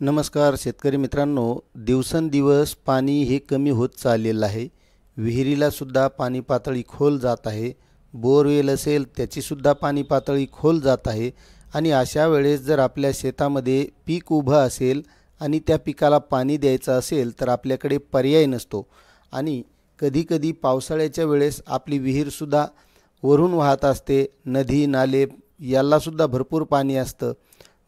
नमस्कार शेतकरी मित्रांनो, दिवसेंदिवस पाणी हे कमी होत चाललेलं आहे. विहिरीला सुद्धा पाणी पातळी खोल जात आहे. बोरवेल असेल त्याची सुद्धा पाणी पातळी खोल जात आहे. आणि अशा वेळेस जर आपल्या शेतामध्ये पीक उभं असेल आणि त्या पिकाला पाणी द्यायचं असेल तर आपल्याकडे पर्याय नसतो. आणि कधी-कधी पावसाळ्याच्या वेळेस आपली विहीरसुद्धा वरून वाहत असते. नदी नाले याला सुद्धा भरपूर पाणी असतं.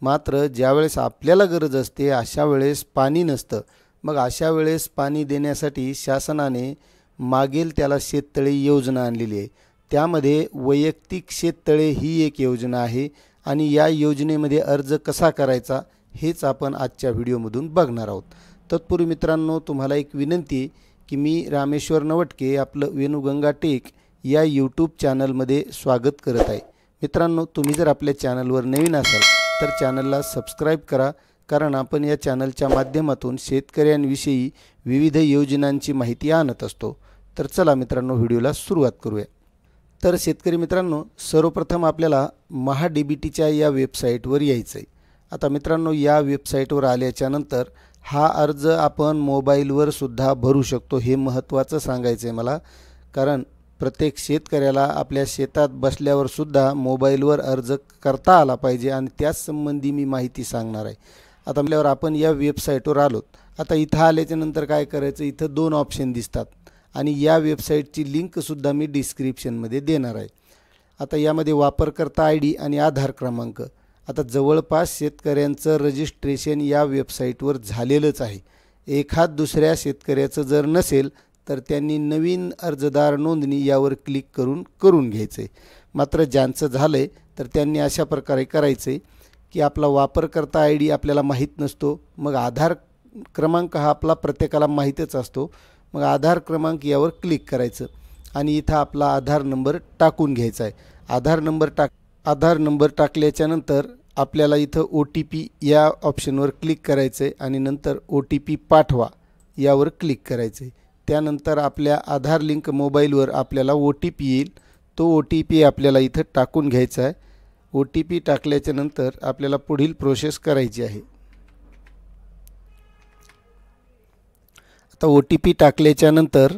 मात्र ज्यावेळेस आपल्याला गरज असते अशा वेळेस पाणी नसतं. मग अशा वेळेस पाणी देण्यासाठी शासनाने मागेल त्याला शेततळे योजना आणलेली आहे. त्यामध्ये वैयक्तिक शेततळे ही एक योजना आहे आणि या योजनेमध्ये अर्ज कसा करायचा हेच आपण आजच्या व्हिडिओमधून बघणार आहोत. तत्पूर्वी मित्रांनो, तुम्हाला एक विनंती आहे की मी रामेश्वर नवटके आपलं वेणुगंगा टेक या यूट्यूब चॅनलमध्ये स्वागत करत आहे. मित्रांनो, तुम्ही जर आपल्या चॅनलवर नवीन असाल तर चॅनलला सबस्क्राईब करा, कारण आपण या चॅनलच्या माध्यमातून शेतकऱ्यांविषयी विविध योजनांची माहिती आणत असतो. तर चला मित्रांनो, व्हिडिओला सुरुवात करूया. तर शेतकरी मित्रांनो, सर्वप्रथम आपल्याला महाडीबीटीच्या या वेबसाईटवर यायचं आहे. आता मित्रांनो, या वेबसाईटवर आल्याच्या नंतर हा अर्ज आपण मोबाईलवर सुद्धा भरू शकतो. हे महत्त्वाचं सांगायचं आहे मला, कारण प्रत्येक शेतकऱ्याला आपल्या शेतात बसल्यावर सुद्धा मोबाईलवर अर्ज करता आला पाहिजे आणि त्याच संबंधी मी माहिती सांगणार आहे. आता म्हटल्यावर आपण या वेबसाईटवर आलोत. आता इथं आल्याच्या नंतर काय करायचं, इथं 2 ऑप्शन दिसतात आणि या वेबसाईटची लिंकसुद्धा मी डिस्क्रिप्शनमध्ये देणार आहे. आता यामध्ये वापरकर्ता ID आणि आधार क्रमांक. आता जवळपास शेतकऱ्यांचं रजिस्ट्रेशन या वेबसाईटवर झालेलंच आहे. एखाद दुसऱ्या शेतकऱ्याचं जर नसेल तर त्यांनी नवीन अर्जदार नोंदणी यावर क्लिक करून घ्यायचं आहे. मात्र ज्यांचं झालं आहे तर त्यांनी अशा प्रकारे करायचं आहे की आपला वापरकर्ता ID आपल्याला माहीत नसतो. मग आधार क्रमांक हा आपला प्रत्येकाला माहीतच असतो. मग आधार क्रमांक यावर क्लिक करायचं आणि इथं आपला आधार नंबर टाकून घ्यायचा आहे. आधार नंबर टाकल्याच्या नंतर आपल्याला इथं OTP या ऑप्शनवर क्लिक करायचं आहे आणि नंतर OTP पाठवा यावर क्लिक करायचं आहे. त्यानंतर आपल्या आधार लिंक मोबाईलवर आपल्याला OTP येईल. तो OTP आपल्याला इथं टाकून घ्यायचा आहे. OTP टाकल्याच्या नंतर आपल्याला पुढील प्रोसेस करायची आहे. आता OTP टाकल्याच्या नंतर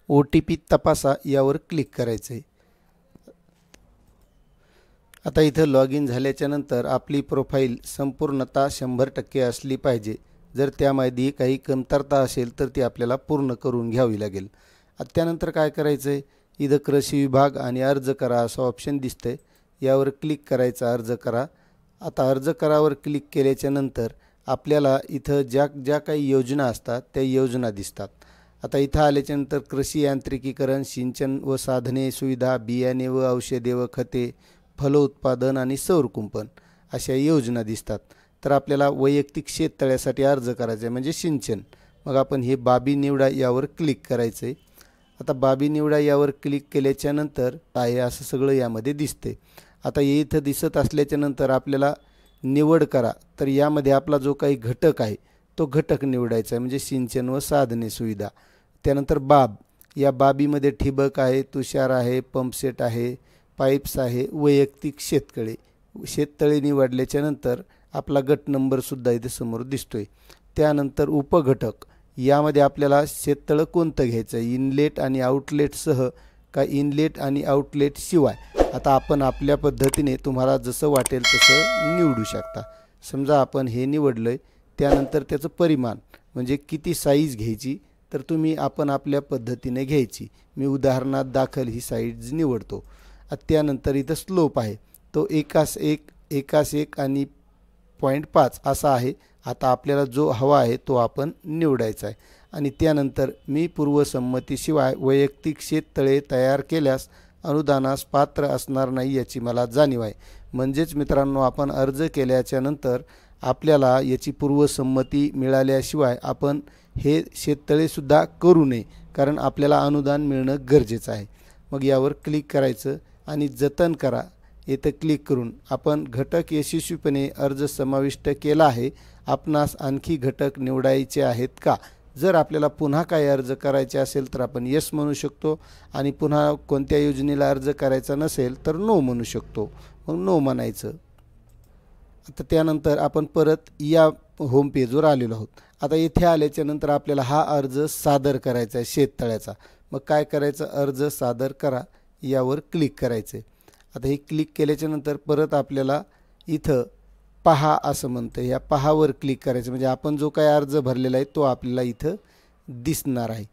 OTP तपासा यावर क्लिक करायचं आहे. आता इथं लॉग इन झाल्याच्या नंतर आपली प्रोफाईल संपूर्णतः 100% असली पाहिजे. जर त्यामध्ये काही कमतरता असेल तर ती आपल्याला पूर्ण करून घ्यावी लागेल. त्यानंतर काय करायचं आहे, इथं कृषी विभाग आणि अर्ज करा असं ऑप्शन दिसतंय. यावर क्लिक करायचं, अर्ज करा. आता अर्ज करावर क्लिक केल्याच्या नंतर आपल्याला इथं ज्या काही योजना असतात त्या योजना दिसतात. आता इथं आल्याच्यानंतर कृषी यांत्रिकीकरण, सिंचन व साधने सुविधा, बियाणे व औषधे व खते, फलोत्पादन आणि सौर कुंपण अशा योजना दिसतात. तर आपल्याला वैयक्तिक शेततळ्यासाठी अर्ज करायचा आहे म्हणजे सिंचन. मग आपण हे बाबी निवडा यावर क्लिक करायचं आहे. आता बाबी निवडा यावर क्लिक केल्याच्या नंतर आहे असं सगळं यामध्ये दिसते. आता इथं दिसत असल्याच्या नंतर आपल्याला निवड करा. तर यामध्ये आपला जो काही घटक आहे तो घटक निवडायचा आहे म्हणजे सिंचन व साधने सुविधा. त्यानंतर या बाबीमध्ये ठिबक आहे, तुषार आहे, पंपसेट आहे, पाईप्स आहे, वैयक्तिक शेततळे निवडल्याच्या नंतर आपला गट नंबरसुद्धा इथे समोर दिसतोय. त्यानंतर उपघटक यामध्ये आपल्याला शेततळं कोणतं घ्यायचं आहे, इनलेट आणि आउटलेटसह का इनलेट आणि आउटलेट शिवाय. आता आपण आपल्या पद्धतीने तुम्हाला जसं वाटेल तसं निवडू शकता. समजा आपण हे निवडलं आहे, त्यानंतर त्याचं परिमाण म्हणजे किती साईज घ्यायची तर आपण आपल्या पद्धतीने घ्यायची. मी उदाहरणात दाखल ही साईज निवडतो. त्यानंतर इथं स्लोप आहे तो एकास एक आणि 0.5 असा आहे. आता आपल्याला जो हवा आहे तो आपण निवडायचा आहे. आणि त्यानंतर मी पूर्वसंमतीशिवाय वैयक्तिक शेततळे तयार केल्यास अनुदानास पात्र असणार नाही याची मला जाणीव आहे. म्हणजेच मित्रांनो, आपण अर्ज केल्याच्या नंतर आपल्याला याची पूर्वसंमती मिळाल्याशिवाय आपण हे शेततळेसुद्धा करू नये, कारण आपल्याला अनुदान मिळणं गरजेचं आहे. मग यावर क्लिक करायचं आणि जतन करा येथे क्लिक करून आपण घटक यशस्वीपणे अर्ज समाविष्ट केला आहे. आपणास आणखी घटक निवडायचे आहेत का? जर आपल्याला पुन्हा काही अर्ज करायचे असेल तर आपण येस म्हणू शकतो आणि पुन्हा कोणत्या योजनेला अर्ज करायचा नसेल तर नो म्हणू शकतो. मग नो म्हणायचं. आता त्यानंतर आपण परत या होम पेजवर आलेलो आहोत. आता इथे आल्याच्या नंतर आपल्याला हा अर्ज सादर करायचा आहे शेततळ्याचा. मग काय करायचं, अर्ज सादर करा यावर क्लिक करायचं आहे. आता हे क्लिक केल्याच्या नंतर परत आपल्याला इथं पहा असं म्हणतं, या पहावर क्लिक करायचं म्हणजे आपण जो काय अर्ज भरलेला आहे तो आपल्याला इथं दिसणार आहे.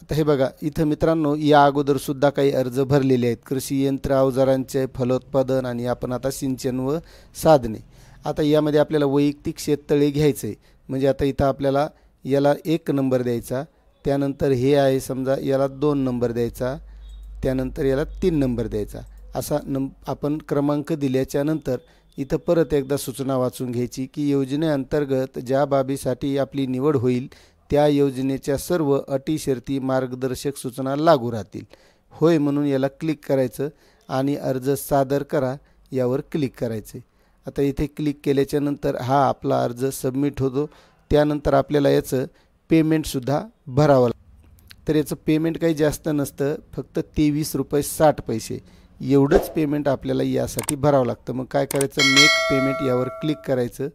आता हे बघा इथं मित्रांनो या अगोदरसुद्धा काही अर्ज भरलेले आहेत, कृषी यंत्र अवजारांचे फलोत्पादन आणि आपण आता सिंचन व साधने. आता यामध्ये आपल्याला वैयक्तिक शेततळे घ्यायचं आहे म्हणजे आता इथं आपल्याला याला 1 नंबर द्यायचा, त्यानंतर हे आहे समजा याला 2 नंबर द्यायचा, त्यानंतर याला 3 नंबर द्यायचा. असा आपण क्रमांक दिल्याच्या नंतर इथं परत एकदा सूचना वाचून घ्यायची की योजनेअंतर्गत ज्या बाबीसाठी आपली निवड होईल त्या योजनेच्या सर्व अटी शर्ती मार्गदर्शक सूचना लागू राहतील. होय म्हणून याला क्लिक करायचं आणि अर्ज सादर करा यावर क्लिक करायचे. आता इथे क्लिक केल्याच्या नंतर हा आपला अर्ज सबमिट होतो. त्यानंतर आपल्याला याचं पेमेंटसुद्धा भरावं लागतं. तर याचं पेमेंट काही जास्त नसतं, फक्त ₹23.60 एवढंच पेमेंट आपल्याला यासाठी भरावं लागतं. मग काय करायचं, मेक पेमेंट यावर क्लिक करायचं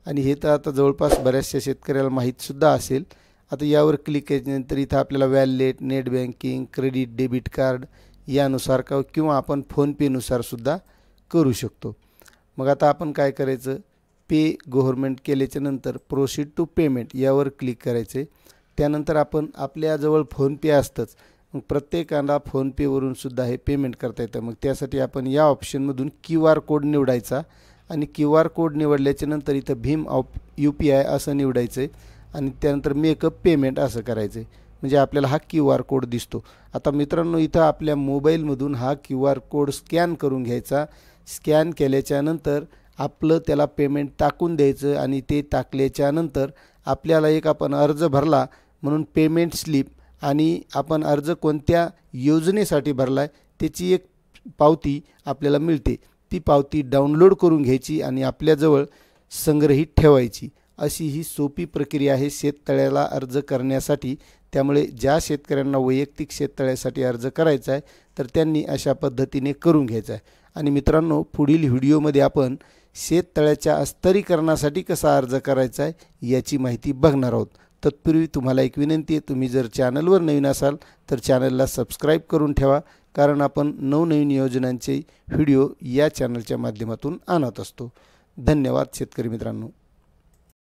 आणि हे तर आता जवळपास बऱ्याचशा शेतकऱ्याला माहीतसुद्धा असेल. आता यावर क्लिक केल्यानंतर इथं आपल्याला valet, net banking, credit, debit card यानुसार किंवा आपण फोनपेनुसारसुद्धा करू शकतो. मग आता आपण काय करायचं, पे गव्हर्नमेंट केल्याच्या नंतर प्रोसीड टू पेमेंट यावर क्लिक करायचे. त्यानंतर आपण आपल्याजवळ फोनपे असतंच, मग प्रत्येकाला फोनपेवरून सुद्धा हे पेमेंट करता येतं. मग त्यासाठी आपण या ऑप्शनमधून QR कोड निवडायचा आणि QR कोड निवडल्याच्या नंतर इथं भीम UPI असं निवडायचं आहे आणि त्यानंतर मेकअप पेमेंट असं करायचं आहे म्हणजे आपल्याला हा QR कोड दिसतो. आता मित्रांनो इथं आपल्या मोबाईलमधून हा QR कोड स्कॅन करून घ्यायचा. स्कॅन केल्याच्या नंतर आपलं त्याला पेमेंट टाकून द्यायचं आणि ते टाकल्याच्या नंतर आपल्याला एक आपण अर्ज भरला म्हणून पेमेंट स्लिप आणि आपण अर्ज कोणत्या योजनेसाठी भरला आहे त्याची एक पावती आपल्याला मिळते. ती पावती डाउनलोड करून घ्यायची आणि आपल्याजवळ संग्रहित ठेवायची. अशी ही सोपी प्रक्रिया आहे शेततळ्याला अर्ज करण्यासाठी. त्यामुळे ज्या शेतकऱ्यांना वैयक्तिक शेततळ्यासाठी अर्ज करायचा आहे तर त्यांनी अशा पद्धतीने करून घ्यायचा आहे. आणि मित्रांनो पुढील व्हिडिओमध्ये आपण शेततळ्याच्या अस्तरीकरणासाठी कसा अर्ज करायचा आहे याची माहिती बघणार आहोत. तत्पूर्वी तुम्हाला एक विनंती आहे, तुम्ही जर चॅनलवर नवीन असाल तर चॅनलला सबस्क्राईब करून ठेवा, कारण आपण नवनवीन योजनांचे व्हिडिओ या चॅनलच्या माध्यमातून आणत असतो. धन्यवाद शेतकरी मित्रांनो.